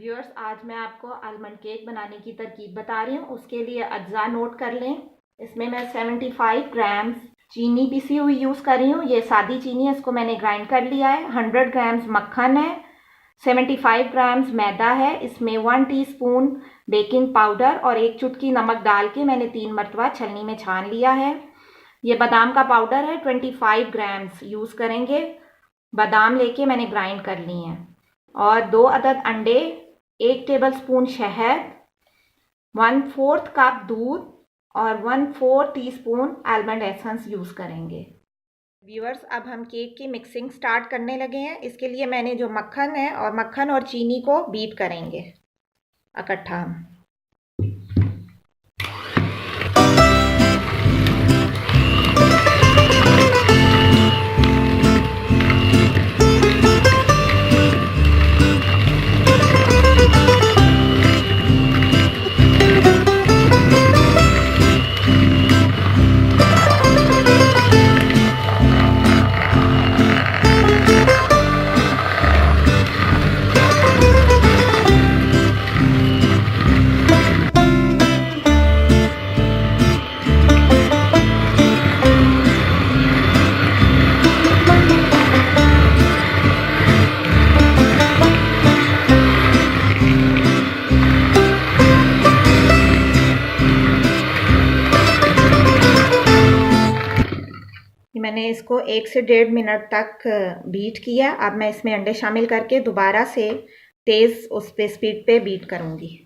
Viewers, आज मैं आपको आलमंड केक बनाने की तरकीब बता रही हूँ। उसके लिए अज्जा नोट कर लें। इसमें मैं 75 ग्राम्स चीनी पिसी हुई यूज़ कर रही हूँ। ये सादी चीनी है, इसको मैंने ग्राइंड कर लिया है। 100 ग्राम्स मक्खन है। 75 ग्राम्स मैदा है। इसमें 1 टीस्पून बेकिंग पाउडर और 1 चुटकी नमक डाल के मैंने 3 मरतबा छलनी में छान लिया है। ये बादाम का पाउडर है, 25 ग्राम्स यूज़ करेंगे। बादाम लेके मैंने ग्राइंड कर ली हैं। और 2 अदद अंडे, 1 टेबलस्पून शहद, 1/4 कप दूध और 1/4 टीस्पून आलमंड एसेंस यूज़ करेंगे। व्यूअर्स, अब हम केक की मिक्सिंग स्टार्ट करने लगे हैं। इसके लिए मैंने जो मक्खन और चीनी को बीट करेंगे इकट्ठा। मैंने इसको 1 से 1.5 मिनट तक बीट किया। अब मैं इसमें अंडे शामिल करके दोबारा से तेज़ उस पे स्पीड पे बीट करूँगी।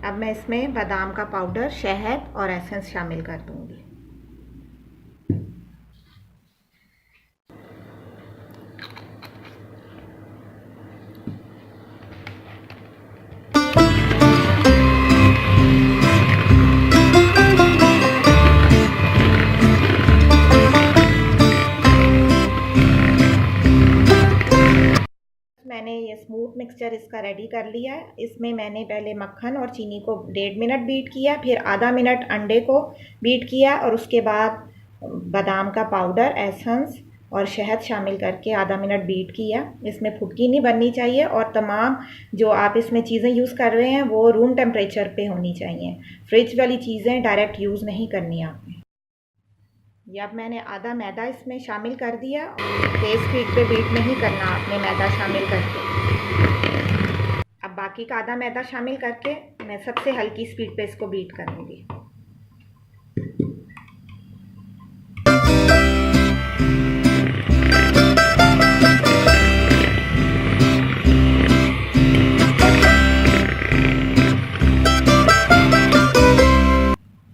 अब मैं इसमें बादाम का पाउडर, शहद और एसेंस शामिल कर दूंगी। मैंने ये स्मूथ मिक्सचर इसका रेडी कर लिया है। इसमें मैंने पहले मक्खन और चीनी को 1.5 मिनट बीट किया, फिर आधा मिनट अंडे को बीट किया और उसके बाद बादाम का पाउडर, एसेंस और शहद शामिल करके आधा मिनट बीट किया। इसमें फुटकी नहीं बननी चाहिए और तमाम जो आप इसमें चीज़ें यूज़ कर रहे हैं वो रूम टेम्परेचर पे होनी चाहिए। फ्रिज वाली चीज़ें डायरेक्ट यूज़ नहीं करनी आपने। ये अब मैंने आधा मैदा इसमें शामिल कर दिया। तेज़ स्पीड पे बीट नहीं करना आपने मैदा शामिल करके। अब बाकी का आधा मैदा शामिल करके मैं सबसे हल्की स्पीड पे इसको बीट करूँगी।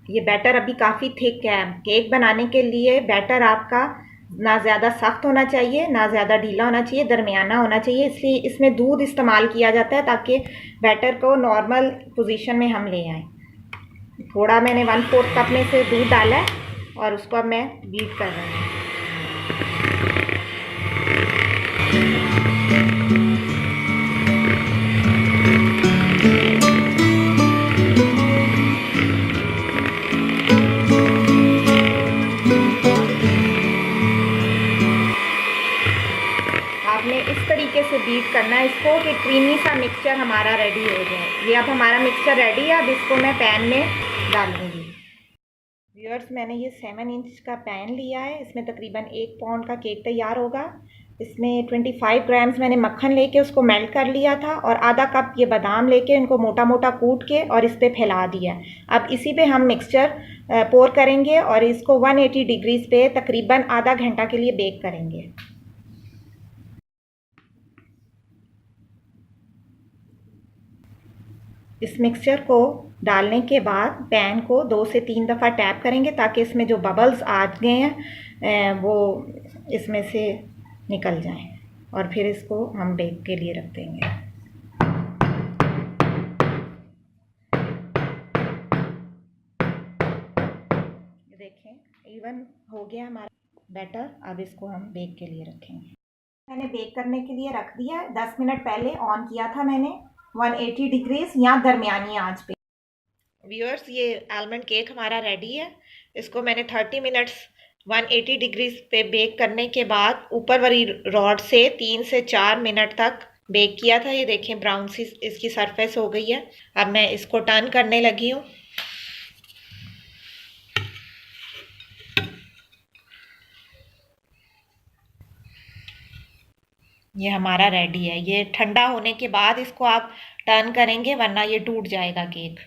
ये बैटर अभी काफ़ी थिक है। केक बनाने के लिए बैटर आपका ना ज़्यादा सख्त होना चाहिए ना ज़्यादा ढीला होना चाहिए, दरमियाना होना चाहिए। इसलिए इसमें दूध इस्तेमाल किया जाता है ताकि बैटर को नॉर्मल पोजीशन में हम ले आएँ। थोड़ा मैंने 1/4 कप में से दूध डाला है और उसको अब मैं बीट कर रही हूँ। आपने इस तरीके से बीट करना है इसको कि क्रीमी सा मिक्सचर हमारा रेडी हो जाए। ये अब हमारा मिक्सचर रेडी है। अब इसको मैं पैन में डालूंगी। व्यूअर्स, मैंने ये 7 इंच का पैन लिया है। इसमें तकरीबन 1 पाउंड का केक तैयार होगा। इसमें 25 ग्राम्स मैंने मक्खन लेके उसको मेल्ट कर लिया था और आधा कप ये बादाम लेके इनको मोटा मोटा कूट के और इस पर फैला दिया। अब इसी पे हम मिक्सचर पोर करेंगे और इसको 180 डिग्रीज पे तकरीबन आधा घंटा के लिए बेक करेंगे। इस मिक्सचर को डालने के बाद पैन को 2 से 3 दफ़ा टैप करेंगे ताकि इसमें जो बबल्स आ गए हैं वो इसमें से निकल जाएं और फिर इसको हम बेक के लिए रख देंगे। तकरीबन हो गया हमारा बैटर। अब इसको हम बेक के लिए रखेंगे। मैंने बेक करने के लिए रख दिया। 10 मिनट पहले ऑन किया था मैंने 180 डिग्रीज या दरमियानी आंच पे। व्यूअर्स, ये आलमंड केक हमारा रेडी है। इसको मैंने 30 मिनट्स 180 डिग्रीज पे बेक करने के बाद ऊपर वाली रॉड से 3 से 4 मिनट तक बेक किया था। ये देखें ब्राउन सी इसकी सरफेस हो गई है। अब मैं इसको टर्न करने लगी हूँ। ये हमारा रेडी है। ये ठंडा होने के बाद इसको आप टर्न करेंगे वरना ये टूट जाएगा केक।